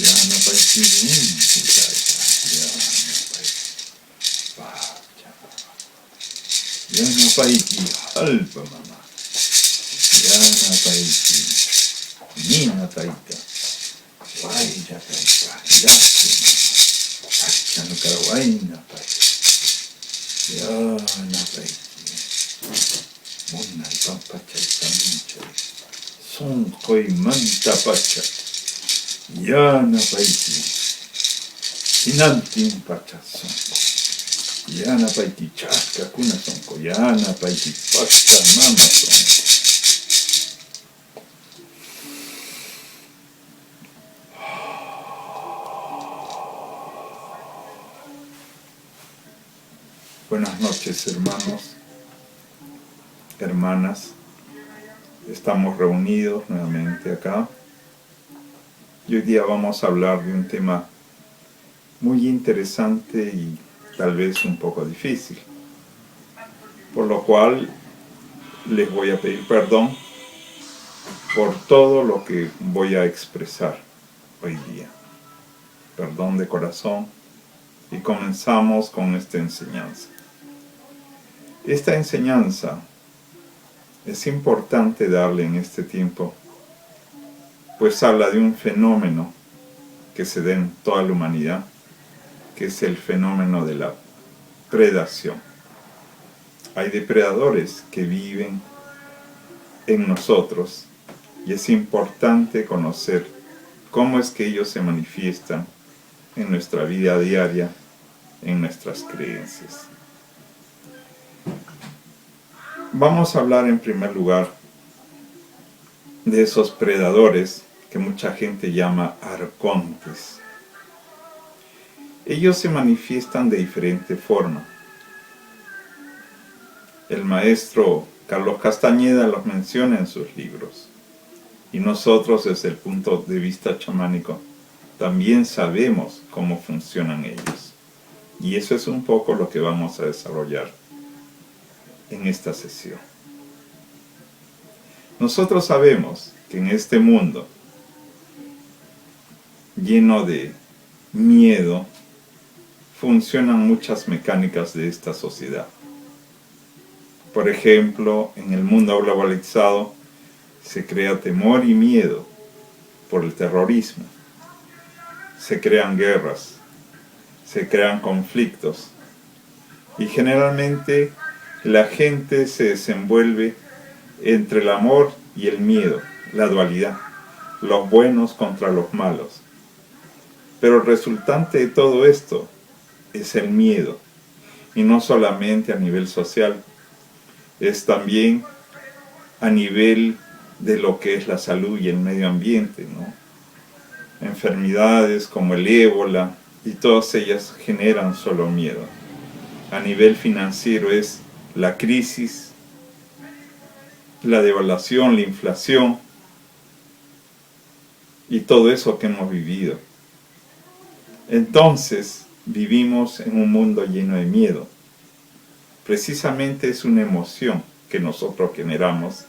Yana paiti Yana paiti alpa mama. Yana paiti Nina paita. Waija paita. Yasuna. Achano karawaina paita. Yana paiti. Mona pampacha ipamincha. Son koi manta pacha. Yana paiti. Hinantin pacha son. Yana paiti chasca kuna sonko. Yana paiti pacha mama sonko. Buenas noches, hermanos, hermanas. Estamos reunidos nuevamente acá. Y hoy día vamos a hablar de un tema muy interesante y tal vez un poco difícil. Por lo cual les voy a pedir perdón por todo lo que voy a expresar hoy día. Perdón de corazón. Y comenzamos con esta enseñanza. Esta enseñanza es importante darle en este tiempo, pues habla de un fenómeno que se da en toda la humanidad, que es el fenómeno de la predación. Hay depredadores que viven en nosotros y es importante conocer cómo es que ellos se manifiestan en nuestra vida diaria, en nuestras creencias. Vamos a hablar en primer lugar de esos predadores que mucha gente llama arcontes. Ellos se manifiestan de diferente forma. El maestro Carlos Castañeda los menciona en sus libros. Y nosotros, desde el punto de vista chamánico, también sabemos cómo funcionan ellos. Y eso es un poco lo que vamos a desarrollar en esta sesión. Nosotros sabemos que en este mundo lleno de miedo funcionan muchas mecánicas de esta sociedad. Por ejemplo, en el mundo globalizado se crea temor y miedo por el terrorismo. Se crean guerras, se crean conflictos y generalmente la gente se desenvuelve entre el amor y el miedo, la dualidad, los buenos contra los malos. Pero el resultante de todo esto es el miedo, y no solamente a nivel social, es también a nivel de lo que es la salud y el medio ambiente, ¿no? Enfermedades como el ébola, y todas ellas generan solo miedo. A nivel financiero es la crisis, la devaluación, la inflación y todo eso que hemos vivido. Entonces vivimos en un mundo lleno de miedo. Precisamente es una emoción que nosotros generamos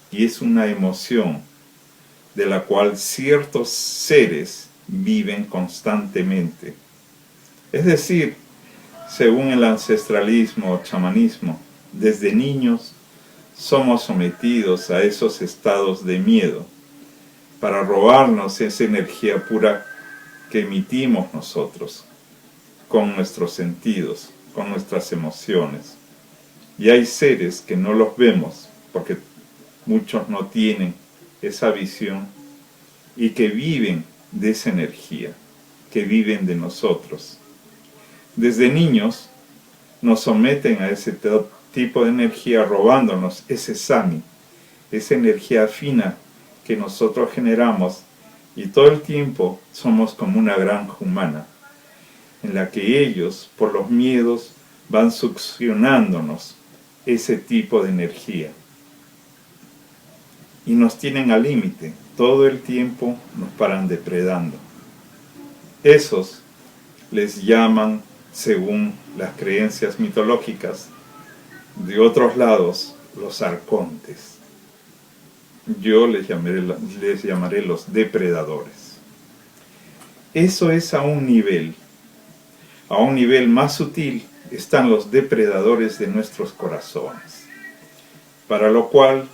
y es una emoción de la cual ciertos seres viven constantemente. Es decir, según el ancestralismo o chamanismo, desde niños somos sometidos a esos estados de miedo para robarnos esa energía pura que emitimos nosotros con nuestros sentidos, con nuestras emociones. Y hay seres que no los vemos porque muchos no tienen esa visión y que viven de esa energía, que viven de nosotros. Desde niños nos someten a ese tipo de energía robándonos ese sami, esa energía fina que nosotros generamos y todo el tiempo somos como una granja humana en la que ellos, por los miedos, van succionándonos ese tipo de energía y nos tienen al límite, todo el tiempo nos paran depredando. Esos les llaman, según las creencias mitológicas de otros lados, los arcontes. Yo les llamaré los depredadores. Eso es a un nivel. A un nivel más sutil están los depredadores de nuestros corazones. Para lo cual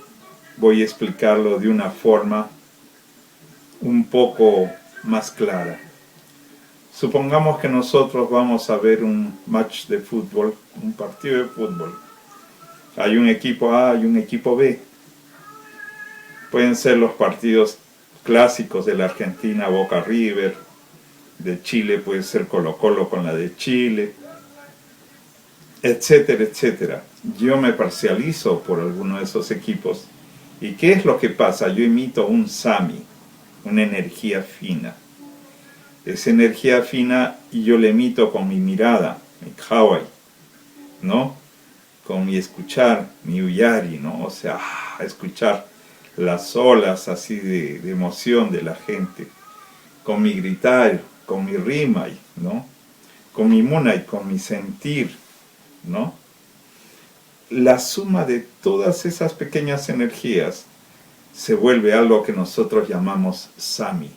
voy a explicarlo de una forma un poco más clara. Supongamos que nosotros vamos a ver un match de fútbol, un partido de fútbol. Hay un equipo A y un equipo B. Pueden ser los partidos clásicos de la Argentina, Boca River. De Chile puede ser Colo Colo con la de Chile, etcétera, etcétera. Yo me parcializo por alguno de esos equipos. ¿Y qué es lo que pasa? Yo emito un Sami, una energía fina. Esa energía fina yo la emito con mi mirada, mi Kawai, ¿no? Con mi escuchar, mi Uyari, ¿no? O sea, escuchar las olas así de emoción de la gente. Con mi gritar, con mi rimai, ¿no? Con mi munai, con mi sentir, ¿no? La suma de todas esas pequeñas energías se vuelve algo que nosotros llamamos Sami,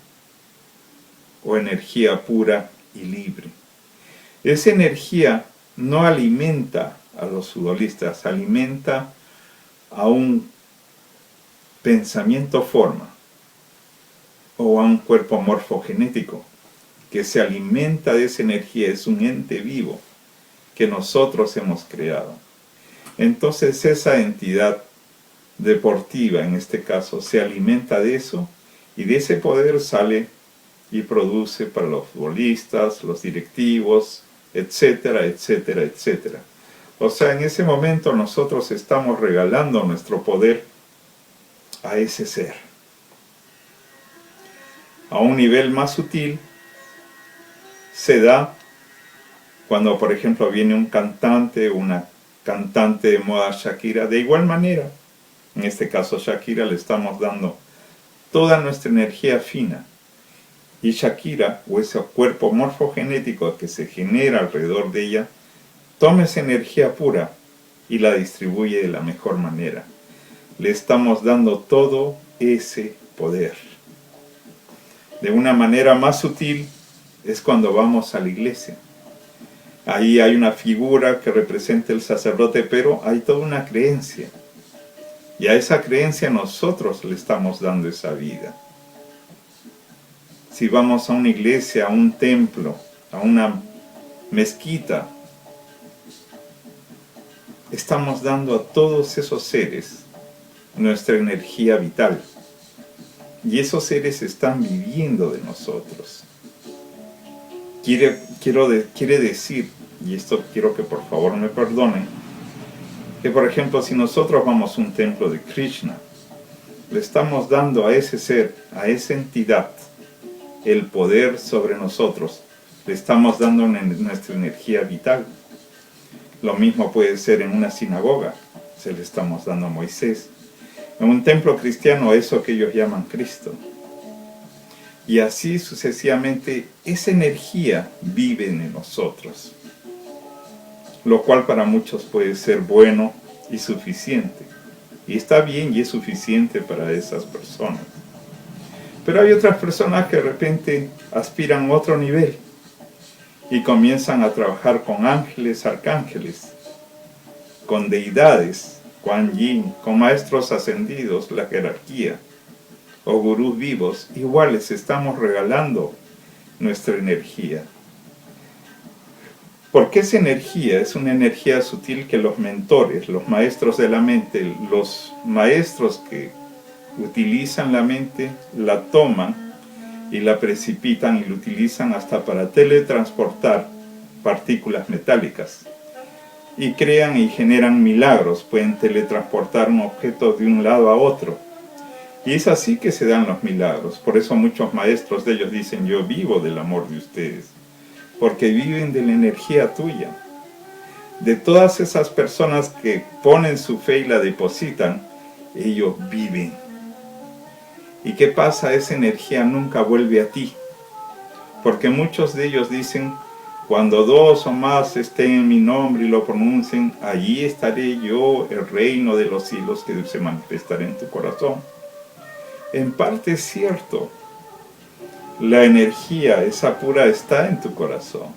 o energía pura y libre. Esa energía no alimenta a los futbolistas, alimenta a un pensamiento forma o a un cuerpo morfogenético que se alimenta de esa energía, es un ente vivo que nosotros hemos creado. Entonces esa entidad deportiva, en este caso, se alimenta de eso y de ese poder sale y produce para los futbolistas, los directivos, etcétera, etcétera, etcétera. O sea, en ese momento nosotros estamos regalando nuestro poder a ese ser. A un nivel más sutil se da cuando, por ejemplo, viene un cantante, una cantante de moda Shakira. De igual manera, en este caso Shakira, le estamos dando toda nuestra energía fina. Y Shakira, o ese cuerpo morfogenético que se genera alrededor de ella, toma esa energía pura y la distribuye de la mejor manera. Le estamos dando todo ese poder. De una manera más sutil es cuando vamos a la iglesia. Ahí hay una figura que representa el sacerdote, pero hay toda una creencia. Y a esa creencia nosotros le estamos dando esa vida. Si vamos a una iglesia, a un templo, a una mezquita, estamos dando a todos esos seres nuestra energía vital. Y esos seres están viviendo de nosotros. Quiere decir, y esto quiero que por favor me perdonen, que por ejemplo si nosotros vamos a un templo de Krishna, le estamos dando a ese ser, a esa entidad, el poder sobre nosotros, le estamos dando nuestra energía vital. Lo mismo puede ser en una sinagoga, se le estamos dando a Moisés. En un templo cristiano, eso que ellos llaman Cristo. Y así sucesivamente, esa energía vive en nosotros. Lo cual para muchos puede ser bueno y suficiente. Y está bien y es suficiente para esas personas. Pero hay otras personas que de repente aspiran a otro nivel y comienzan a trabajar con ángeles, arcángeles, con deidades, Kuan Yin, con maestros ascendidos, la jerarquía, o gurús vivos. Igual les estamos regalando nuestra energía. Porque esa energía es una energía sutil que los mentores, los maestros de la mente, los maestros que utilizan la mente, la toman y la precipitan y la utilizan hasta para teletransportar partículas metálicas. Y crean y generan milagros, pueden teletransportar un objeto de un lado a otro. Y es así que se dan los milagros. Por eso muchos maestros de ellos dicen, yo vivo del amor de ustedes. Porque viven de la energía tuya. De todas esas personas que ponen su fe y la depositan, ellos viven. ¿Y qué pasa? Esa energía nunca vuelve a ti. Porque muchos de ellos dicen, cuando dos o más estén en mi nombre y lo pronuncien, allí estaré yo, el reino de los cielos que se manifestará en tu corazón. En parte es cierto. La energía, esa pura, está en tu corazón.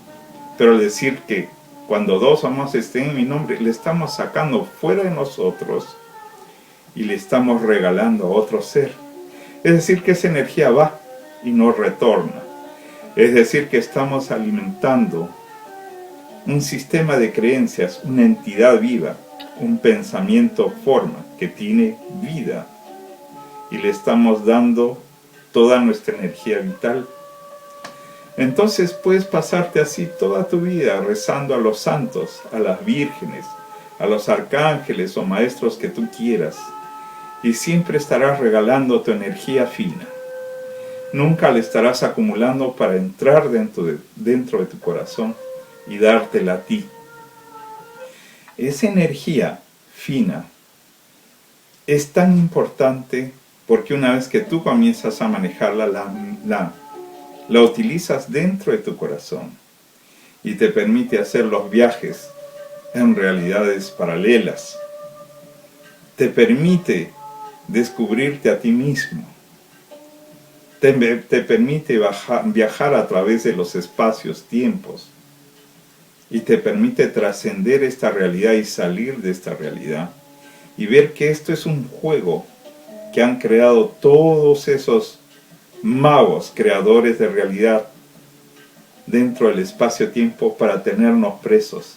Pero al decir que cuando dos o más estén en mi nombre, le estamos sacando fuera de nosotros y le estamos regalando a otro ser. Es decir, que esa energía va y no retorna. Es decir, que estamos alimentando un sistema de creencias, una entidad viva, un pensamiento forma que tiene vida. Y le estamos dando toda nuestra energía vital. Entonces puedes pasarte así toda tu vida rezando a los santos, a las vírgenes, a los arcángeles o maestros que tú quieras. Y siempre estarás regalando tu energía fina. Nunca la estarás acumulando para entrar dentro de tu corazón y dártela a ti. Esa energía fina es tan importante porque una vez que tú comienzas a manejarla, la utilizas dentro de tu corazón y te permite hacer los viajes en realidades paralelas. Te permite descubrirte a ti mismo. Te permite viajar a través de los espacios, tiempos. Y te permite trascender esta realidad y salir de esta realidad. Y ver que esto es un juego que han creado todos esos magos, creadores de realidad, dentro del espacio-tiempo para tenernos presos.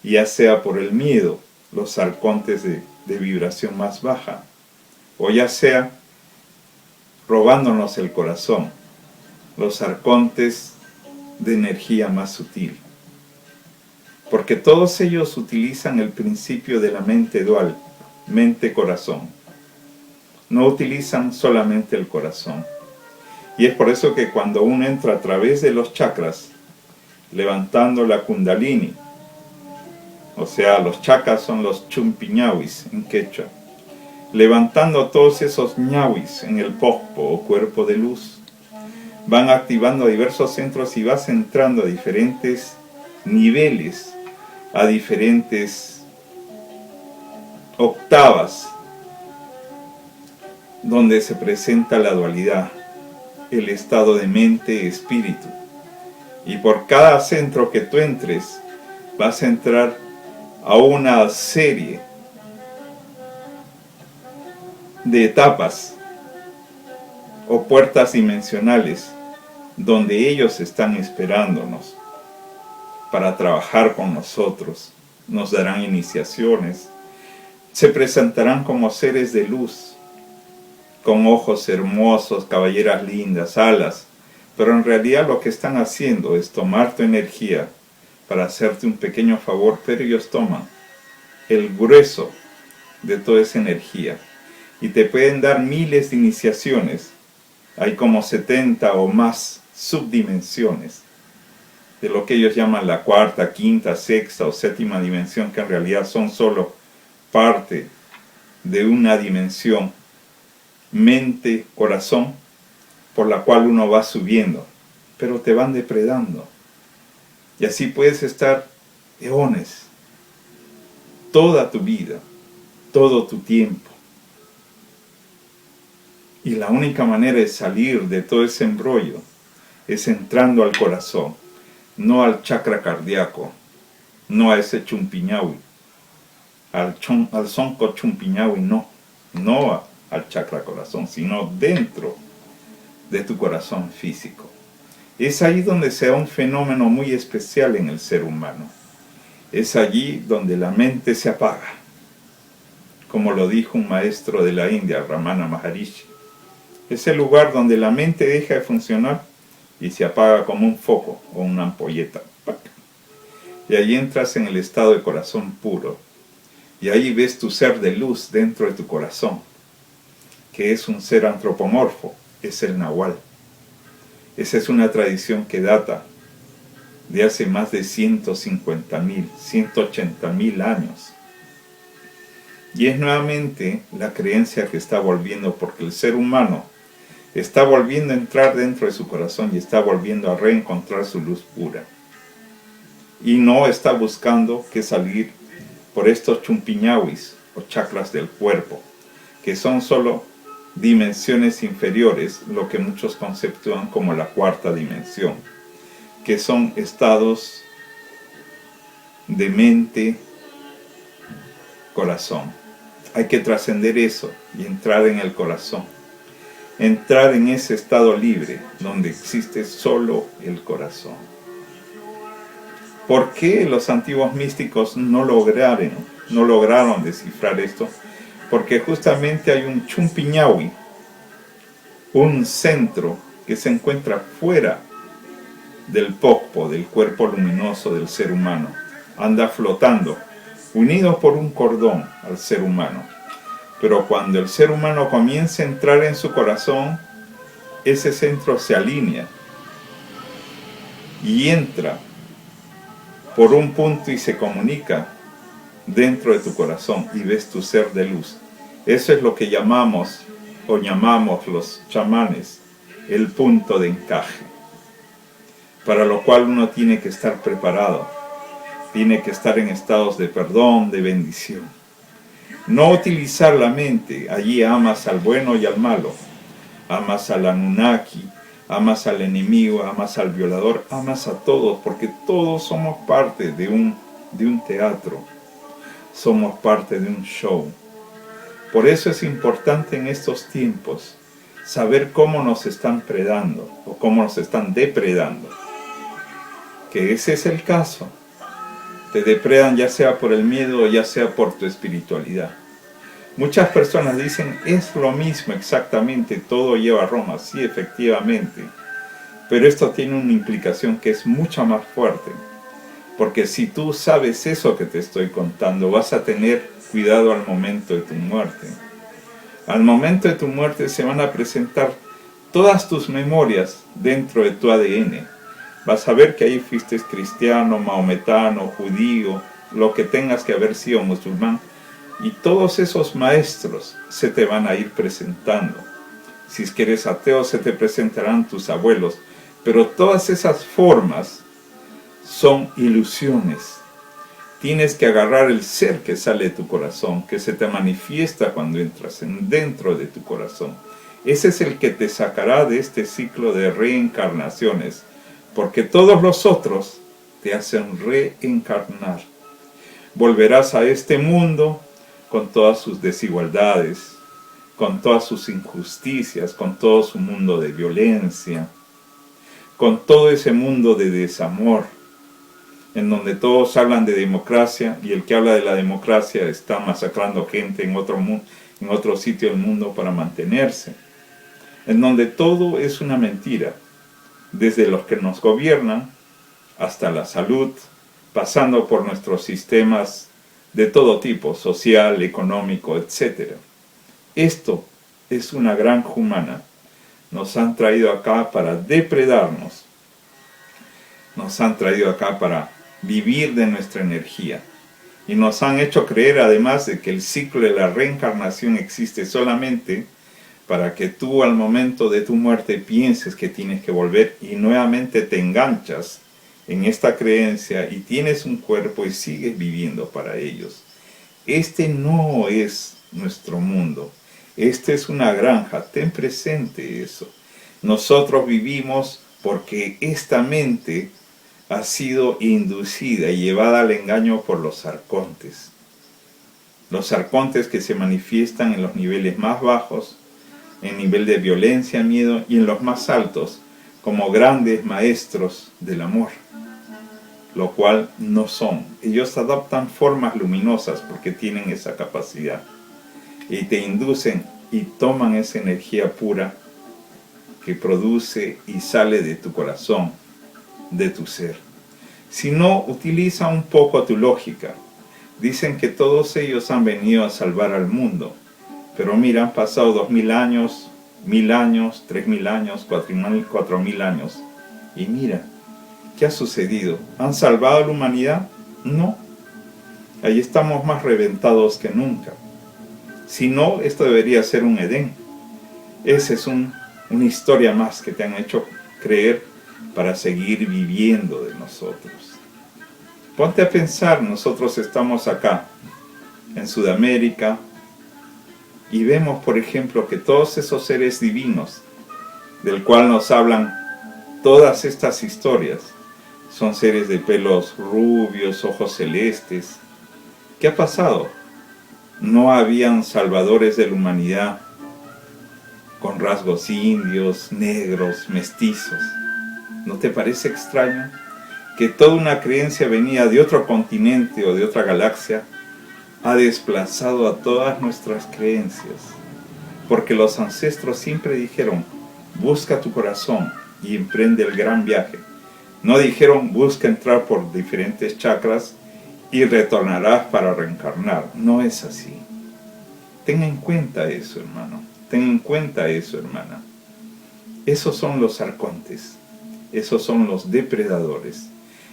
Ya sea por el miedo, los arcontes de vibración más baja, o ya sea robándonos el corazón, los arcontes de energía más sutil. Porque todos ellos utilizan el principio de la mente dual, mente-corazón. No utilizan solamente el corazón. Y es por eso que cuando uno entra a través de los chakras, levantando la kundalini, o sea, los chakras son los chumpiñawis en quechua, levantando todos esos ñawis en el pokpo o cuerpo de luz, van activando diversos centros y vas entrando a diferentes niveles, a diferentes octavas, donde se presenta la dualidad, el estado de mente-espíritu. Y por cada centro que tú entres, vas a entrar a una serie de etapas o puertas dimensionales donde ellos están esperándonos para trabajar con nosotros. Nos darán iniciaciones, se presentarán como seres de luz, con ojos hermosos, cabelleras lindas, alas, pero en realidad lo que están haciendo es tomar tu energía para hacerte un pequeño favor, pero ellos toman el grueso de toda esa energía y te pueden dar miles de iniciaciones. Hay como 70 o más subdimensiones de lo que ellos llaman la cuarta, quinta, sexta o séptima dimensión, que en realidad son solo parte de una dimensión mente, corazón, por la cual uno va subiendo, pero te van depredando. Y así puedes estar eones, toda tu vida, todo tu tiempo. Y la única manera de salir de todo ese embrollo es entrando al corazón, no al chakra cardíaco, no a ese chumpiñahui, al sonco chumpiñahui, no al chakra corazón, sino dentro de tu corazón físico. Es ahí donde se da un fenómeno muy especial en el ser humano. Es allí donde la mente se apaga, como lo dijo un maestro de la India, Ramana Maharishi. Es el lugar donde la mente deja de funcionar y se apaga como un foco o una ampolleta. Y ahí entras en el estado de corazón puro. Y ahí ves tu ser de luz dentro de tu corazón, que es un ser antropomorfo, es el Nahual. Esa es una tradición que data de hace más de 150.000, 180.000 años. Y es nuevamente la creencia que está volviendo, porque el ser humano está volviendo a entrar dentro de su corazón y está volviendo a reencontrar su luz pura. Y no está buscando que salir por estos chumpiñawis o chakras del cuerpo, que son solo dimensiones inferiores, lo que muchos conceptúan como la cuarta dimensión, que son estados de mente, corazón. Hay que trascender eso y entrar en el corazón. Entrar en ese estado libre, donde existe solo el corazón. ¿Por qué los antiguos místicos no lograron descifrar esto? Porque justamente hay un chumpiñahui, un centro que se encuentra fuera del pokpo, del cuerpo luminoso del ser humano. Anda flotando, unido por un cordón al ser humano. Pero cuando el ser humano comienza a entrar en su corazón, ese centro se alinea y entra por un punto y se comunica dentro de tu corazón y ves tu ser de luz. Eso es lo que llamamos los chamanes el punto de encaje, para lo cual uno tiene que estar preparado, tiene que estar en estados de perdón, de bendición. No utilizar la mente. Allí amas al bueno y al malo, amas al Anunnaki, amas al enemigo, amas al violador, amas a todos, porque todos somos parte de un teatro, somos parte de un show. Por eso es importante en estos tiempos saber cómo nos están predando o cómo nos están depredando. Que ese es el caso. Te depredan ya sea por el miedo o ya sea por tu espiritualidad. Muchas personas dicen, es lo mismo exactamente, todo lleva a Roma. Sí, efectivamente. Pero esto tiene una implicación que es mucho más fuerte. Porque si tú sabes eso que te estoy contando, vas a tener cuidado al momento de tu muerte. Al momento de tu muerte se van a presentar todas tus memorias dentro de tu ADN. Vas a ver que ahí fuiste cristiano, maometano, judío, lo que tengas que haber sido musulmán. Y todos esos maestros se te van a ir presentando. Si es que eres ateo, se te presentarán tus abuelos. Pero todas esas formas son ilusiones. Tienes que agarrar el ser que sale de tu corazón, que se te manifiesta cuando entras dentro de tu corazón. Ese es el que te sacará de este ciclo de reencarnaciones, porque todos los otros te hacen reencarnar. Volverás a este mundo con todas sus desigualdades, con todas sus injusticias, con todo su mundo de violencia, con todo ese mundo de desamor, en donde todos hablan de democracia y el que habla de la democracia está masacrando gente en otro sitio del mundo para mantenerse, en donde todo es una mentira, desde los que nos gobiernan hasta la salud, pasando por nuestros sistemas de todo tipo, social, económico, etc. Esto es una granja humana. Nos han traído acá para depredarnos, nos han traído acá para vivir de nuestra energía. Y nos han hecho creer además de que el ciclo de la reencarnación existe solamente para que tú al momento de tu muerte pienses que tienes que volver y nuevamente te enganchas en esta creencia y tienes un cuerpo y sigues viviendo para ellos. Este no es nuestro mundo. Este es una granja. Ten presente eso. Nosotros vivimos porque esta mente ha sido inducida y llevada al engaño por los arcontes. Los arcontes que se manifiestan en los niveles más bajos, en nivel de violencia, miedo, y en los más altos, como grandes maestros del amor, lo cual no son. Ellos adoptan formas luminosas porque tienen esa capacidad, y te inducen y toman esa energía pura que produce y sale de tu corazón, de tu ser. Si no, utiliza un poco tu lógica. Dicen que todos ellos han venido a salvar al mundo, pero mira, han pasado 2000 años, 1000 años, 3000 años, 4000 años, y mira, ¿qué ha sucedido? ¿Han salvado a la humanidad? No. Ahí estamos más reventados que nunca. Si no, esto debería ser un Edén. Esa es una historia más que te han hecho creer para seguir viviendo de nosotros. Ponte a pensar, nosotros estamos acá, en Sudamérica, Y vemos, por ejemplo, que todos esos seres divinos, del cual nos hablan todas estas historias, son seres de pelos rubios, ojos celestes. ¿Qué ha pasado? No habían salvadores de la humanidad con rasgos indios, negros, mestizos. ¿No te parece extraño que toda una creencia venía de otro continente o de otra galaxia ha desplazado a todas nuestras creencias? Porque los ancestros siempre dijeron, busca tu corazón y emprende el gran viaje. No dijeron, busca entrar por diferentes chakras y retornarás para reencarnar. No es así. Ten en cuenta eso, hermano. Ten en cuenta eso, hermana. Esos son los arcontes. Esos son los depredadores.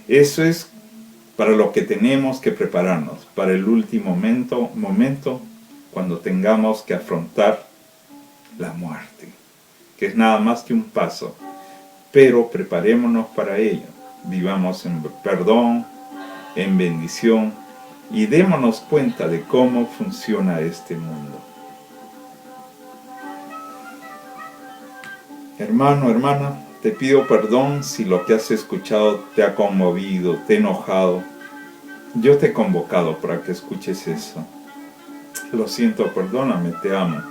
Eso es para lo que tenemos que prepararnos, para el último momento cuando tengamos que afrontar la muerte, que es nada más que un paso. Pero preparémonos para ello. Vivamos en perdón, en bendición, y démonos cuenta de cómo funciona este mundo. Hermano, hermana, te pido perdón si lo que has escuchado te ha conmovido, te ha enojado. Yo te he convocado para que escuches eso. Lo siento, perdóname, te amo.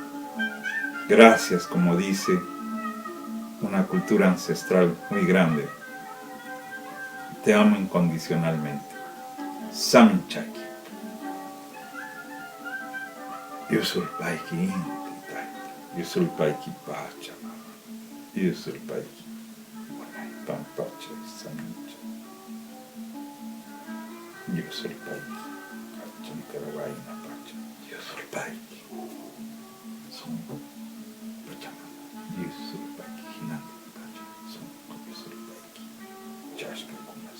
Gracias, como dice una cultura ancestral muy grande. Te amo incondicionalmente. Samchaki. Yusulpaiki inti taita. Yusulpaiki pacha. Yusulpaiki. Pampacha samcha. Yusulpaiki. Kachantarawaina pacha. Yusulpaiki. Son pachamama. Yusulpaiki hinante pacha. Son yusulpaiki. Chashka kuma.